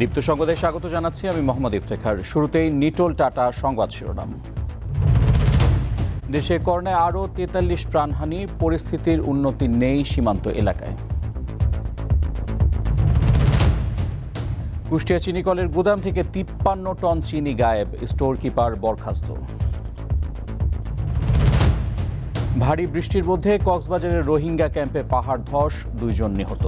দীপ্ত সংবাদে স্বাগত জানাচ্ছি আমি মোহাম্মদ ইফতেখার। শুরুতেই নিটোল টাটা সংবাদ শিরোনাম। দেশে করোনায় আরও ৪৩ প্রাণহানি, পরিস্থিতির উন্নতি নেই সীমান্ত এলাকায়। কুষ্টিয়া চিনিকলের গুদাম থেকে ৫৩ টন চিনি গায়েব, স্টোর কিপার বরখাস্ত। ভারী বৃষ্টির মধ্যে কক্সবাজারের রোহিঙ্গা ক্যাম্পে পাহাড় ধস, ২ জন নিহত।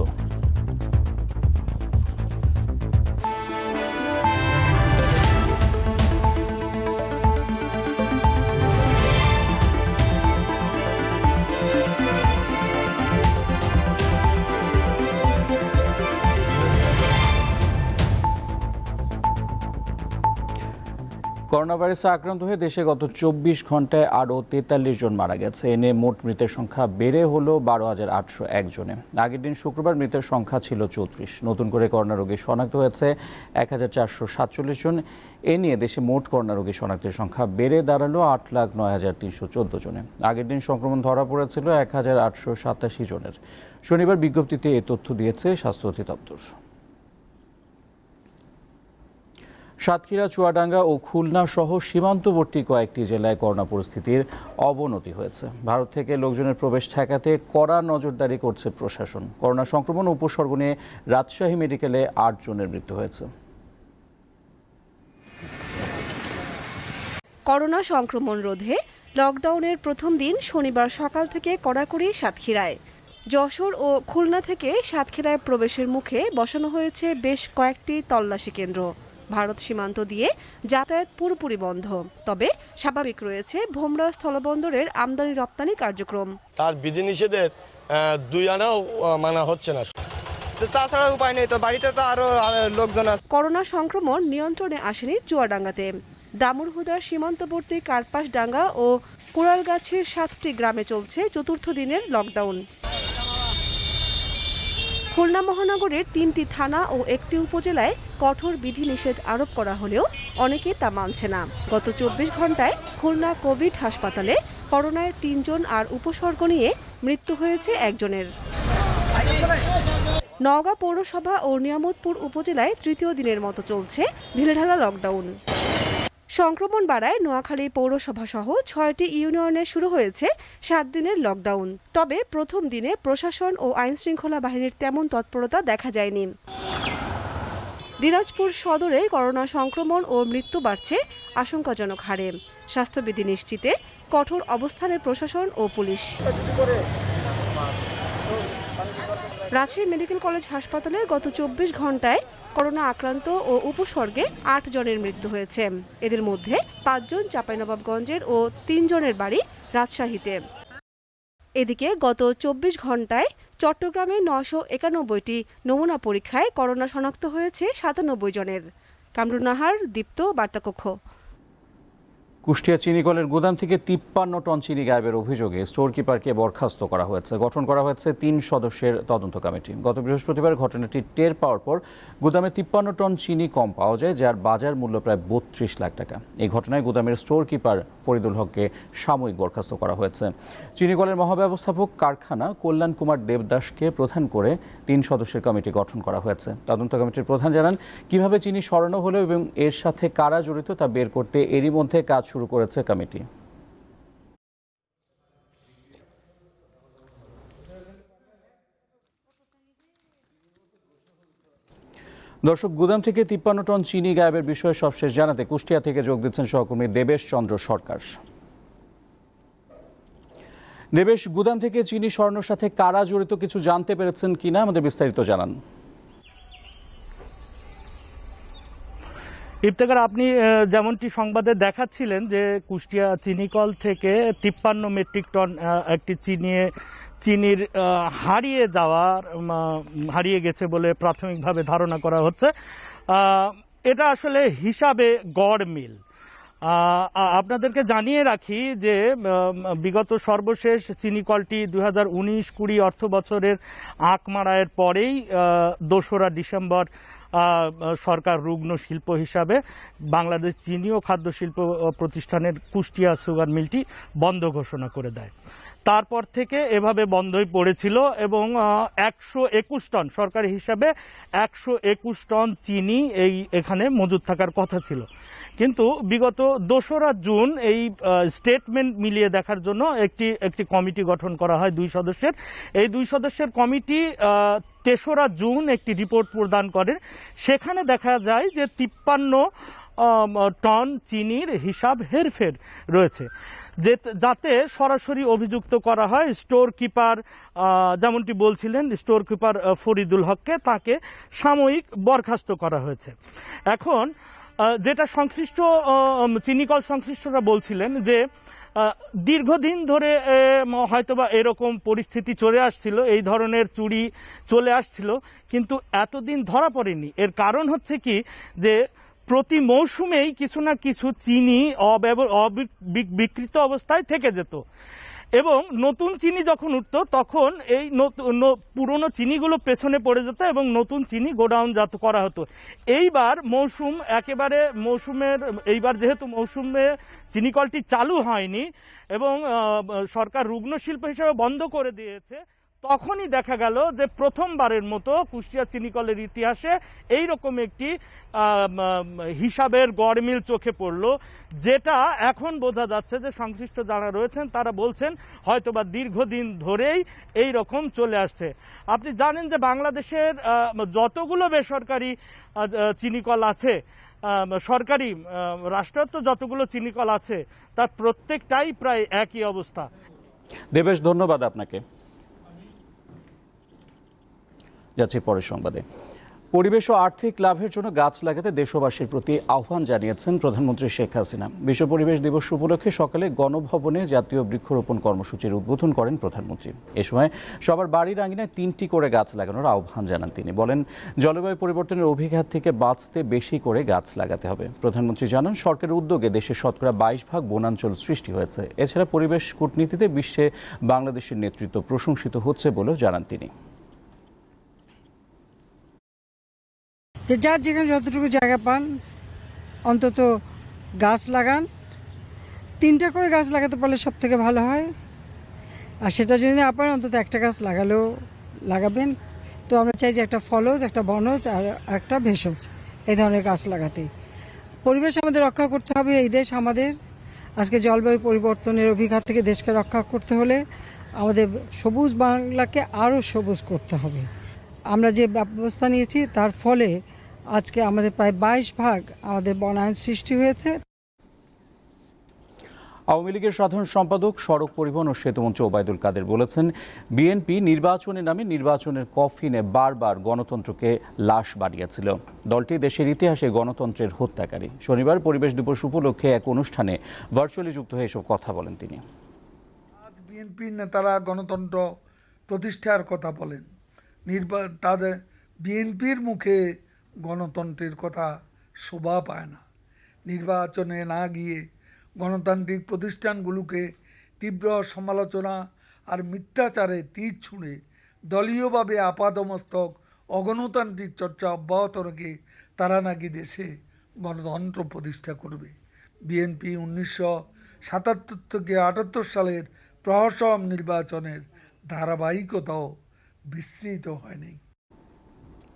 করোনা ভাইরাসে আক্রান্ত হয়ে দেশে গত ২৪ ঘন্টায় আরও ৪৩ জন মারা গেছে। এনে মোট মৃতের সংখ্যা বেড়ে হলো ১২,৮০১ জনে। আগের দিন শুক্রবার মৃতের সংখ্যা ছিল ৩৪। নতুন করে করোনা রোগী শনাক্ত হয়েছে ১,৪৪৭ জন। এ নিয়ে দেশে মোট করোনা রোগী শনাক্তের সংখ্যা বেড়ে দাঁড়ালো ৮,০৯,৩১৪ জনে। আগের দিন সংক্রমণ ধরা পড়েছিল ১,৮৮৭ জনের। শনিবার বিজ্ঞপ্তিতে এ তথ্য দিয়েছে স্বাস্থ্য অধিদপ্তর। সাতক্ষীরা, চুয়াডাঙ্গা ও খুলনা সহ সীমান্তবর্তী কয়েকটি জেলায় করোনা পরিস্থিতির অবনতি হয়েছে। ভারত থেকে লোকজনের প্রবেশ ঠেকাতে কড়া নজরদারি করছে প্রশাসন। করোনা সংক্রমণ ও উপসর্গ নিয়ে রাজশাহী মেডিকেলে ৮ জনের মৃত্যু হয়েছে। করোনা সংক্রমণ রোধে লকডাউনের প্রথম দিন শনিবার সকাল থেকে কড়াকড়ি সাতক্ষীরায়। যশোর ও খুলনা থেকে সাতক্ষীরায় প্রবেশের মুখে বসানো হয়েছে বেশ কয়েকটি তল্লাশি কেন্দ্র। ভারত সীমান্ত দিয়ে যাতায়াত পুরোপুরি বন্ধ, তবে স্বাভাবিক রয়েছে ভোমরা স্থলবন্দরের আমদানি রপ্তানি কার্যক্রম। তার বিধিনিষেধের ২ আনাও মানা হচ্ছে না। তাছাড়া উপায় নেই, তো বাড়িতে তো আরো লোকজন আছে। করোনা সংক্রমণ নিয়ন্ত্রণে আসেনি চুয়াডাঙ্গাতে। দামুড়হুদার সীমান্তবর্তী কার্পাসডাঙ্গা ও কুড়ালগাছির ৭টি গ্রামে চলছে চতুর্থ দিনের লকডাউন। খুলনা মহানগরের ৩টি থানা ও একটি উপজেলায় কঠোর বিধিনিষেধ আরোপ করা হলেও অনেকে তা মানছে না। গত ২৪ ঘন্টায় খুলনা কোভিড হাসপাতালে করোনায় ৩ জন আর উপসর্গ নিয়ে মৃত্যু হয়েছে ১ জনের। নওগাঁ পৌরসভা ও নিয়ামতপুর উপজেলায় তৃতীয় দিনের মতো চলছে ঢিলেঢালা লকডাউন। সংক্রমণ বাড়ায় নোয়াখালী পৌরসভা সহ ৬টি ইউনিয়নে শুরু হয়েছে ৭ দিনের লকডাউন। তবে প্রথম দিনে প্রশাসন ও আইনশৃঙ্খলা বাহিনীর তেমন তৎপরতা দেখা যায়নি। দিনাজপুর সদরে করোনা সংক্রমণ ও মৃত্যু বাড়ছে আশঙ্কাজনক হারে। স্বাস্থ্যবিধি নিশ্চিতে কঠোর অবস্থানে প্রশাসন ও পুলিশ। রাজশাহী মেডিকেল কলেজ হাসপাতালে গত ২৪ ঘন্টায় করোনা আক্রান্ত ও উপসর্গে ৮ জনের মৃত্যু হয়েছে। এদের মধ্যে ৫ জন চাঁপাইনবাবগঞ্জের ও ৩ জনের বাড়ি রাজশাহীতে। এদিকে গত ২৪ ঘন্টায় চট্টগ্রামে ৯৯১টি নমুনা পরীক্ষায় করোনা শনাক্ত হয়েছে ৯৭ জনের। কামরুন নাহার, দীপ্ত, বার্তাকক্ষ। কুষ্টিয়া চিনিকলের গুদাম থেকে ৫৩ টন চিনি গায়েবের অভিযোগে স্টোর কিপারকে বরখাস্ত করা হয়েছে। গঠন করা হয়েছে ৩ সদস্যের তদন্ত কমিটি। গত বৃহস্পতিবার ঘটনাটি টের পাওয়ার পর গুদামে ৫৩ টন চিনি কম পাওয়া যায়, যার বাজার মূল্য প্রায় ৩২ লাখ টাকা। এই ঘটনায় গুদামের স্টোর কিপার ফরিদুল হককে সাময়িক বরখাস্ত করা হয়েছে। চিনিকলের মহাব্যবস্থাপক কারখানা কল্যাণ কুমার দেবদাসকে প্রধান করে ৩ সদস্যের কমিটি গঠন করা হয়েছে। তদন্ত কমিটির প্রধান জানান, কিভাবে চিনি সরানো হলো এবং এর সাথে কারা জড়িত তা বের করতে এরই মধ্যে কাজ শুরু করেছে কমিটি। দর্শক, গুদাম থেকে ৫৩ টন চিনি গায়েবের বিষয়ে সবশেষ জানাতে কুষ্টিয়া থেকে যোগ দিচ্ছেন সহকর্মী দেবেশ চন্দ্র সরকার। দেবেশ, গুদাম থেকে চিনি সরানোর সাথে কারা জড়িত কিছু জানতে পেরেছেন কিনা আমাদের বিস্তারিত জানান। ইফতেখার, আপনি যেমনটি সংবাদে দেখাচ্ছিলেন যে কুষ্টিয়া চিনিকল থেকে ৫৩ মেট্রিক টন একটি চিনির হারিয়ে গেছে বলে প্রাথমিকভাবে ধারণা করা হচ্ছে। এটা আসলে হিসাবে গড় মিল। আপনাদেরকে জানিয়ে রাখি যে বিগত সর্বশেষ চিনিকলটি ২০১৯-২০ অর্থ বছরের আঁক মারায়ের পরেই ২রা ডিসেম্বর সরকার রুগ্ন শিল্প হিসাবে বাংলাদেশ চিনি ও খাদ্য শিল্প প্রতিষ্ঠানের কুষ্টিয়া সুগার মিলটি বন্ধ ঘোষণা করে দেয়। তারপর থেকে এভাবে বন্ধই পড়েছিল এবং 121 টন সরকারি হিসাবে 121 টন চিনি এখানে মজুদ থাকার কথা ছিল। কিন্তু বিগত 2রা জুন এই স্টেটমেন্ট মিলিয়ে দেখার জন্য একটি কমিটি গঠন করা হয় 2 সদস্যের। এই 2 সদস্যের কমিটি 3রা জুন একটি রিপোর্ট প্রদান করে। সেখানে দেখা যায় যে 53 টন চিনির হিসাব হেরফের রয়েছে, যাতে সরাসরি অভিযুক্ত করা হয় স্টোর কিপার, যেমনটি বলছিলেন স্টোর কিপার ফরিদুল হককে, তাকে সাময়িক বরখাস্ত করা হয়েছে। এখন যেটা সংশ্লিষ্ট চিনিকল সংশ্লিষ্টরা বলছিলেন যে দীর্ঘদিন ধরে হয়তোবা এরকম পরিস্থিতি চলে আসছিল, এই ধরনের চুরি চলে আসছিল, কিন্তু এতদিন ধরা পড়েনি। এর কারণ হচ্ছে কি যে প্রতি মৌসুমেই কিছু না কিছু চিনি বিকৃত অবস্থায় থেকে যেত এবং নতুন চিনি যখন উঠতো তখন এই পুরনো চিনিগুলো পেছনে পড়ে যেত এবং নতুন চিনি গোডাউনজাত করা হতো। এইবার এইবার যেহেতু মৌসুমে চিনিকলটি চালু হয়নি এবং সরকার রুগ্ন শিল্প হিসেবে বন্ধ করে দিয়েছে, তখনই দেখা গেল যে প্রথমবারের মতো কুষ্টিয়া চিনিকলের ইতিহাসে এইরকম একটি হিসাবের গড়মিল চোখে পড়ল, যেটা এখন বোঝা যাচ্ছে যে সংশ্লিষ্ট যারা রয়েছেন তারা বলছেন হয়তোবা দীর্ঘদিন ধরেই এই রকম চলে আসছে। আপনি জানেন যে বাংলাদেশের যতগুলো বেসরকারি চিনিকল আছে, সরকারি রাষ্ট্রায়ত্ত যতগুলো চিনিকল আছে, তার প্রত্যেকটাই প্রায় একই অবস্থা। দেবেশ, ধন্যবাদ আপনাকে। যাচ্ছি পরের সংবাদে। পরিবেশ ও আর্থিক লাভের জন্য গাছ লাগাতে দেশবাসীর প্রতি আহ্বান জানিয়েছেন প্রধানমন্ত্রী শেখ হাসিনা। বিশ্ব পরিবেশ দিবস উপলক্ষে সকালে গণভবনে জাতীয় বৃক্ষরোপণ কর্মসূচির উদ্বোধন করেন প্রধানমন্ত্রী। এ সময় সবার বাড়ির আঙিনায় 3টি করে গাছ লাগানোর আহ্বান জানান তিনি। বলেন, জলবায়ু পরিবর্তনের অভিঘাত থেকে বাঁচতে বেশি করে গাছ লাগাতে হবে। প্রধানমন্ত্রী জানান, সরকারের উদ্যোগে দেশের শতকরা 22% বনাঞ্চল সৃষ্টি হয়েছে। এছাড়া পরিবেশ কূটনীতিতে বিশ্বে বাংলাদেশের নেতৃত্ব প্রশংসিত হচ্ছে বলেও জানান তিনি। যে যার যেখানে যতটুকু জায়গা পান অন্তত গাছ লাগান। 3টা করে গাছ লাগাতে পারলে সব থেকে ভালো হয়, আর সেটা যদি না পারেন অন্তত একটা গাছ লাগাবেন। তো আমরা চাই যে একটা ফলজ, একটা বনজ আর একটা ভেষজ, এই ধরনের গাছ লাগাতে। পরিবেশ আমাদের রক্ষা করতে হবে। এই দেশ আমাদের, আজকে জলবায়ু পরিবর্তনের অভিঘাত থেকে দেশকে রক্ষা করতে হলে আমাদের সবুজ বাংলাকে আরও সবুজ করতে হবে। আমরা যে ব্যবস্থা নিয়েছি তার ফলে আজকে আমাদের প্রায় 22% আমাদের বনায়ন সৃষ্টি হয়েছে। আওয়ামী লীগের সাধারণ সম্পাদক, সড়ক পরিবহন ও সেতুমন্ত্রী ওবায়দুল কাদের বলেছেন, বিএনপি নির্বাচনের নামে নির্বাচনের কফিনে বারবার গণতন্ত্রকে লাশ বাড়িয়েছিল। দলটি দেশের ইতিহাসে গণতন্ত্রের হত্যাকারী। শনিবার পরিবেশ দিবস উপলক্ষে এক অনুষ্ঠানে ভার্চুয়ালি যুক্ত হয়ে এসব কথা বলেন তিনি। আজ বিএনপির নেতারা গণতন্ত্র প্রতিষ্ঠার কথা বলেন, তাদের বিএনপির মুখে গণতন্ত্রের কথা শোভা পায় না। নির্বাচনে না গিয়ে গণতান্ত্রিক প্রতিষ্ঠানগুলোকে তীব্র সমালোচনা আর মিথ্যাচারে তীর ছুঁড়ে দলীয়ভাবে আপাদমস্তক অগণতান্ত্রিক চর্চা অব্যাহত রেখে তারা নাকি দেশে গণতন্ত্র প্রতিষ্ঠা করবে। বিএনপি 1977 থেকে 78 সালের প্রহসন নির্বাচনের ধারাবাহিকতাও বিস্তৃত হয়নি।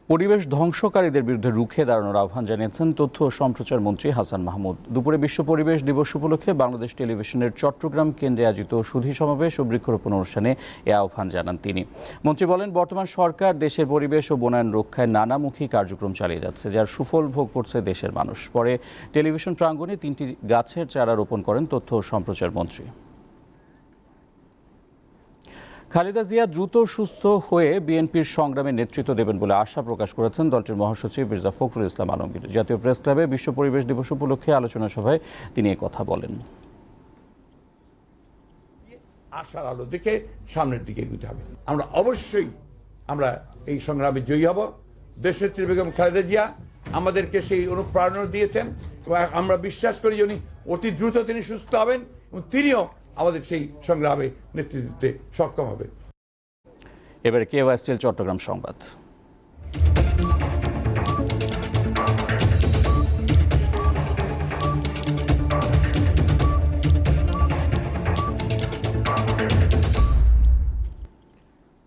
পরিবেশ ধ্বংসকারীদের বিরুদ্ধে রুখে দাঁড়ানোর আহ্বান জানিয়েছেন তথ্য ও সম্প্রচার মন্ত্রী হাসান মাহমুদ। দুপুরে বিশ্ব পরিবেশ দিবস উপলক্ষে বাংলাদেশ টেলিভিশনের চট্টগ্রাম কেন্দ্রে আয়োজিত সুধী সমাবেশ ও বৃক্ষরোপণ অনুষ্ঠানে এ আহ্বান জানান তিনি। মন্ত্রী বলেন, বর্তমান সরকার দেশের পরিবেশ ও বনায়ন রক্ষায় নানামুখী কার্যক্রম চালিয়ে যাচ্ছে, যার সুফল ভোগ করছে দেশের মানুষ। পরে টেলিভিশন প্রাঙ্গণে 3টি গাছের চারা রোপণ করেন তথ্য ও সম্প্রচার মন্ত্রী। খালেদা জিয়া দ্রুত সুস্থ হয়ে বিএনপির সংগ্রামে নেতৃত্ব দেবেন বলে আশা প্রকাশ করেছেন দলটির মহাসচিব মির্জা ফখরুল ইসলাম আলমগীর। জাতীয় প্রেস ক্লাবে বিশ্ব পরিবেশ দিবস উপলক্ষে আলোচনা সভায় তিনি কথা বলেন। আশার আলো দেখে সামনের দিকে এগোতে হবে। আমরা অবশ্যই এই সংগ্রামে জয়ী হব। দেশনেত্রী বেগম খালেদা জিয়া আমাদেরকে সেই অনুপ্রেরণা দিয়েছেন এবং আমরা বিশ্বাস করি যে উনি অতি দ্রুত তিনি সুস্থ হবেন এবং তিনিও আমাদের সেই সংগ্রামে নেতৃত্ব দিতে সক্ষম হবে। এবারে কেওয়াইস্টিল চট্টগ্রাম সংবাদ।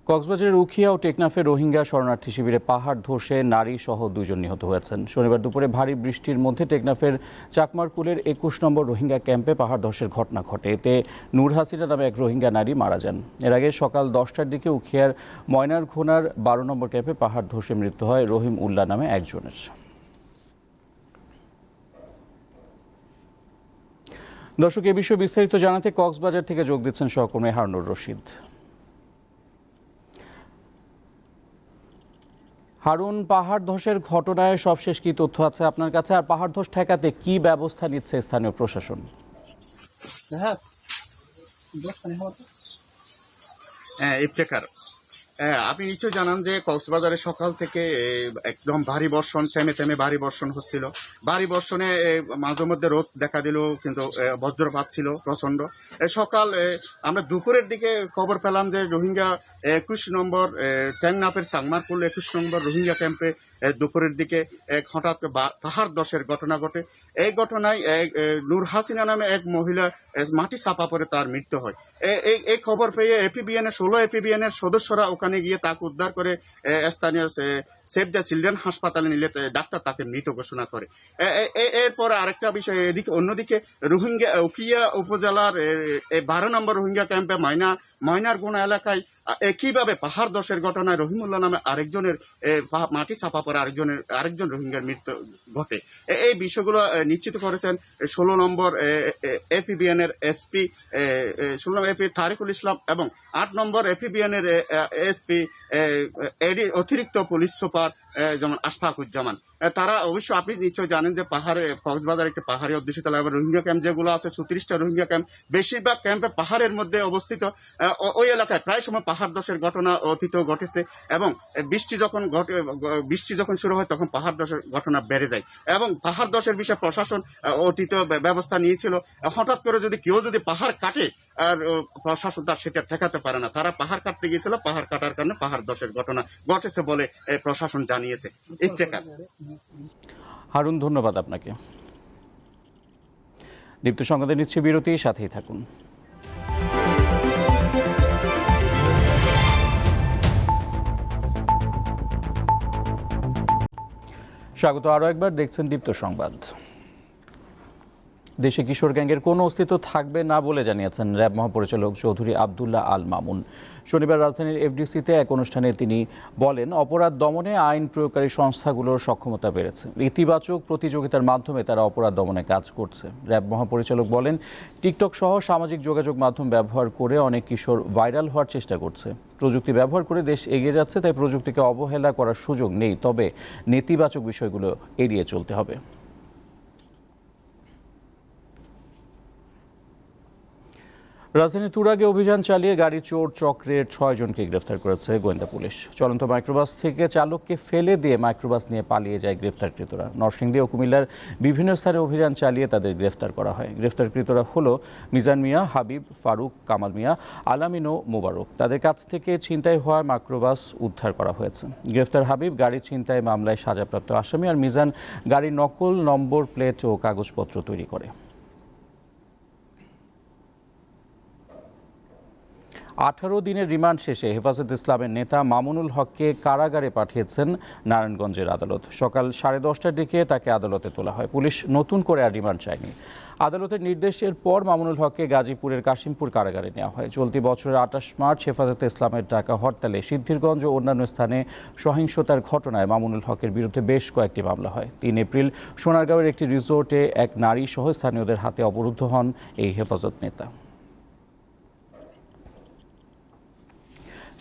কক্সবাজারের উখিয়া ও টেকনাফে রোহিঙ্গা শরণার্থী শিবিরে পাহাড় ধসে নারী সহ 2 জন নিহত হয়েছেন। শনিবার দুপুরে ভারী বৃষ্টির মধ্যে টেকনাফের চাকমারকুলের 21 নম্বর রোহিঙ্গা ক্যাম্পে পাহাড় ধসের ঘটনা ঘটে। এতে নূর হাসিনা নামে এক রোহিঙ্গা নারী মারা যান। এর আগে সকাল 10টার দিকে উখিয়ার ময়নারঘোনার 12 নম্বর ক্যাম্পে পাহাড় ধসে মৃত্যু হয় রহিম উল্লাহ নামে একজনের। দর্শক, এ বিষয়ে বিস্তারিত জানাতে কক্সবাজার থেকে যোগ দিচ্ছেন সহকর্মী হারুনুর রশিদ। হারুন, পাহাড় ধসের ঘটনায় সবশেষ কি তথ্য আছে আপনার কাছে, আর পাহাড় ধস ঠেকাতে কি ব্যবস্থা নিচ্ছে স্থানীয় প্রশাসন? ইফতেখার, আপনি নিশ্চয় জানান যে কক্সবাজারে সকাল থেকে একদম ভারী বর্ষণ, থেমে থেমে ভারী বর্ষণ হচ্ছিল। ভারী বর্ষণে মাঝে মধ্যে রোদ দেখা দিল, কিন্তু বজ্রপাত ছিল প্রচন্ড। সকাল আমরা দুপুরের দিকে খবর পেলাম যে রোহিঙ্গা 21 নম্বর টেকনাফের চাকমারকুল 21 নম্বর রোহিঙ্গা ক্যাম্পে দুপুরের দিকে এক হঠাৎ পাহাড় ধসের ঘটনা ঘটে। এই ঘটনায় নূর হাসিনা নামে এক মহিলা মাটি চাপা পড়ে তার মৃত্যু হয়। এই খবর পেয়ে এপিবিএন 16 এপিবিএন এর সদস্যরা ওখানে গিয়ে তাকে উদ্ধার করে স্থানীয় সেভ দ্য চিলড্রেন হাসপাতালে নিলে ডাক্তার তাকে মৃত ঘোষণা করে। এরপরে আরেকটা বিষয়, অন্যদিকে রোহিঙ্গা উখিয়া উপজেলার 12 নম্বর রোহিঙ্গা ক্যাম্পে ময়নারঘোনা এলাকায় একইভাবে পাহাড় ধসের ঘটনায় রহিমুল্লাহ নামে আরেকজনের মাটি চাপা পড়ে আরেকজন রোহিঙ্গার মৃত্যু ঘটে। এই বিষয়গুলো নিশ্চিত করেছেন 16 নম্বর এপিবিএন এর এসপি 16 নম্বর এপি তারিকুল ইসলাম এবং 8 নম্বর এপিবিএন এর এসপি অতিরিক্ত পুলিশ সুপার যেমন আশফাকুজ্জামান। তারা অবশ্য আপনি নিশ্চয় জানেন যে কক্সবাজার একটি পাহাড়ি অধ্যুষিত এলাকা। রোহিঙ্গা ক্যাম্প যেগুলো আছে 34টা রোহিঙ্গা ক্যাম্প, বেশিরভাগ ক্যাম্পে পাহাড়ের মধ্যে অবস্থিত। ওই এলাকায় প্রায় সময় পাহাড় ধসের ঘটনা অতীতেও ঘটেছে এবং বৃষ্টি যখন শুরু হয় তখন পাহাড় ধসের ঘটনা বেড়ে যায় এবং পাহাড় ধসের বিষয়ে প্রশাসন অতীত ব্যবস্থা নিয়েছিল। হঠাৎ করে কেউ যদি পাহাড় কাটে, আর প্রশাসন তার সেটা ঠেকাতে পারে না। তারা পাহাড় কাটতে গিয়েছিল, পাহাড় কাটার কারণে পাহাড় ধসের ঘটনা ঘটেছে বলে প্রশাসন জানিয়েছে। ইফতেখার। হারুন, ধন্যবাদ আপনাকে। দীপ্ত সংবাদে নিচ্ছে বিরতি, সাথেই থাকুন। স্বাগত আরও একবার, দেখছেন দীপ্ত সংবাদ। দেশে কিশোর গ্যাংয়ের কোনো অস্তিত্ব থাকবে না বলে জানিয়েছেন র্যাব মহাপরিচালক চৌধুরী আবদুল্লাহ আল মামুন। শনিবার রাজধানীর এফডিসিতে এক অনুষ্ঠানে তিনি বলেন, অপরাধ দমনে আইন প্রয়োগকারী সংস্থাগুলোর সক্ষমতা বেড়েছে। ইতিবাচক প্রতিযোগিতার মাধ্যমে তারা অপরাধ দমনে কাজ করছে। র্যাব মহাপরিচালক বলেন, টিকটক সহ সামাজিক যোগাযোগ মাধ্যম ব্যবহার করে অনেক কিশোর ভাইরাল হওয়ার চেষ্টা করছে। প্রযুক্তি ব্যবহার করে দেশ এগিয়ে যাচ্ছে, তাই প্রযুক্তিকে অবহেলা করার সুযোগ নেই, তবে নেতিবাচক বিষয়গুলো এড়িয়ে চলতে হবে। রাজধানীর তুরাগে অভিযান চালিয়ে গাড়ি চোর চক্রের 6 জনকে গ্রেফতার করেছে গোয়েন্দা পুলিশ। চলন্ত মাইক্রোবাস থেকে চালককে ফেলে দিয়ে মাইক্রোবাস নিয়ে পালিয়ে যায় গ্রেফতারকৃতরা। নরসিংদী ও কুমিল্লার বিভিন্ন স্থানে অভিযান চালিয়ে তাদের গ্রেফতার করা হয়। গ্রেফতারকৃতরা হলো মিজান মিয়া, হাবিব, ফারুক, কামাল মিয়া, আলামিন ও মোবারক। তাদের কাছ থেকে ছিনতাই হওয়া মাইক্রোবাস উদ্ধার করা হয়েছে। গ্রেফতার হাবিব গাড়ি ছিনতাই মামলায় সাজাপ্রাপ্ত আসামি, আর মিজান গাড়ির নকল নম্বর প্লেট ও কাগজপত্র তৈরি করে। 18 দিনের রিমান্ড শেষে হেফাজত ইসলামের নেতা মামুনুল হককে কারাগারে পাঠিয়েছেন নারায়ণগঞ্জের আদালত। সকাল 10:30টার দিকে তাকে আদালতে তোলা হয়। পুলিশ নতুন করে আর রিমান্ড চায়নি। আদালতের নির্দেশের পর মামুনুল হককে গাজীপুরের কাশিমপুর কারাগারে নেওয়া হয়। চলতি বছরের 28 মার্চ হেফাজত ইসলামের ডাকা হরতালে সিদ্ধিরগঞ্জ ও অন্যান্য স্থানে সহিংসতার ঘটনায় মামুনুল হকের বিরুদ্ধে বেশ কয়েকটি মামলা হয়। 3 এপ্রিল সোনারগাঁওয়ের একটি রিসোর্টে এক নারী সহ স্থানীয়দের হাতে অবরুদ্ধ হন এই হেফাজত নেতা।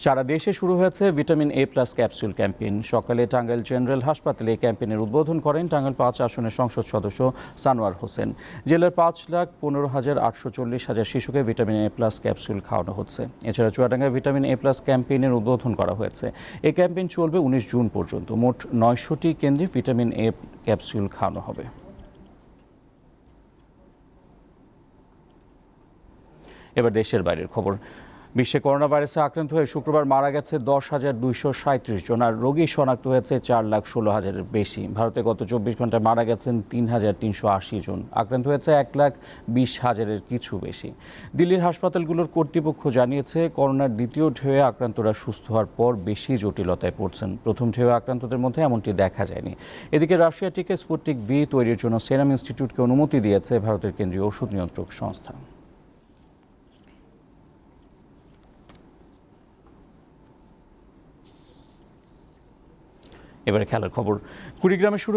সারা দেশে শুরু হয়েছে vitamin A plus capsule campaign. সকালে টাঙ্গাইল জেনারেল হাসপাতালে এই ক্যাম্পেইনের উদ্বোধন করেন টাঙ্গাইল 5 আসনের সংসদ সদস্য সানোয়ার হোসেন। জেলার 5,15,840 শিশুকে ভিটামিন এ প্লাস ক্যাপসুল খাওয়ানো হচ্ছে। এছাড়া চুয়াডাঙ্গায় ভিটামিন এ প্লাস ক্যাম্পেইনের উদ্বোধন করা হয়েছে। এই ক্যাম্পেইন চলবে 19 জুন পর্যন্ত। মোট 900টি কেন্দ্রে ভিটামিন এ ক্যাপসুল খাওয়ানো হবে। এবার দেশের বাইরের খবর। বিশ্বে করোনা ভাইরাসে আক্রান্ত হয়ে শুক্রবার মারা গেছে 10,237 জন, আর রোগী শনাক্ত হয়েছে 4,16,000-এর বেশি। ভারতে গত 24 ঘন্টায় মারা গেছেন 3,380 জন, আক্রান্ত হয়েছে 1,20,000-এর কিছু বেশি। দিল্লির হাসপাতালগুলোর কর্তৃপক্ষ জানিয়েছে, করোনার দ্বিতীয় ঢেউয়ে আক্রান্তরা সুস্থ হওয়ার পর বেশি জটিলতায় পড়ছেন। প্রথম ঢেউয়ে আক্রান্তদের মধ্যে এমনটি দেখা যায়নি। এদিকে রাশিয়া থেকে স্পুটনিক ভি তৈরির জন্য সেরাম ইনস্টিটিউটকে অনুমতি দিয়েছে ভারতের কেন্দ্রীয় ওষুধ নিয়ন্ত্রক সংস্থা। এবারে খেলার খবর। কুড়িগ্রামে শুরু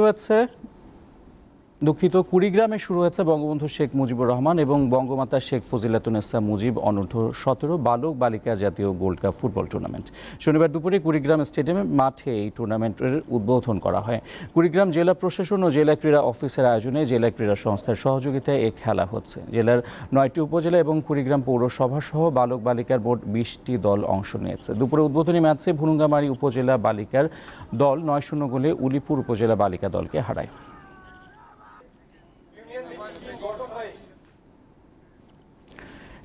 হয়েছে বঙ্গবন্ধু শেখ মুজিবুর রহমান এবং বঙ্গমাতা শেখ ফজিলাতুন্নেসা মুজিব অনূর্ধ্ব 17 বালক বালিকা জাতীয় গোল্ড কাপ ফুটবল টুর্নামেন্ট। শনিবার দুপুরে কুড়িগ্রাম স্টেডিয়ামে মাঠে এই টুর্নামেন্টের উদ্বোধন করা হয়। কুড়িগ্রাম জেলা প্রশাসন ও জেলা ক্রীড়া অফিসের আয়োজনে জেলা ক্রীড়া সংস্থার সহযোগিতায় এই খেলা হচ্ছে। জেলার 9টি উপজেলা এবং কুড়িগ্রাম পৌরসভা সহ বালক বালিকার মোট 20টি দল অংশ নিয়েছে। দুপুরে উদ্বোধনী ম্যাচে ভুরুঙ্গামারী উপজেলা বালিকার দল 9-0 গোলে উলিপুর উপজেলা বালিকা দলকে হারায়।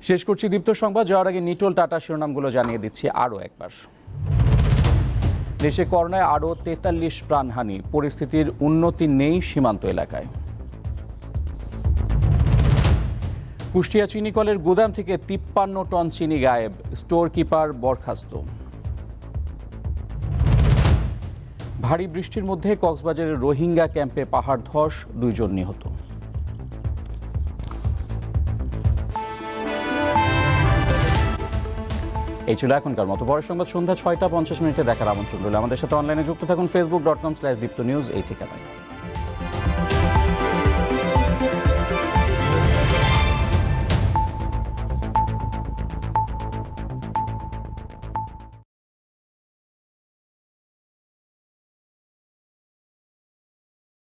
শেষ করছি দীপ্ত সংবাদ। যাওয়ার আগে নিটোল টাটা শিরোনামগুলো জানিয়ে দিচ্ছি আরও একবার। দেশে করোনায় আরও 43 প্রাণহানি, পরিস্থিতির উন্নতি নেই সীমান্ত এলাকায়। কুষ্টিয়া চিনিকলের গুদাম থেকে 53 টন চিনি গায়েব, স্টোর কিপার বরখাস্ত। ভারী বৃষ্টির মধ্যে কক্সবাজারের রোহিঙ্গা ক্যাম্পে পাহাড় ধস, 2 জন নিহত। এই ছিল এখনকার মতো। পরের সংবাদ সন্ধ্যা 6টা 50 মিনিটে দেখার আমন্ত্রণ রইল। আমাদের সাথে অনলাইনে যুক্ত থাকুন facebook.com/diptonews এই ঠিকানায়।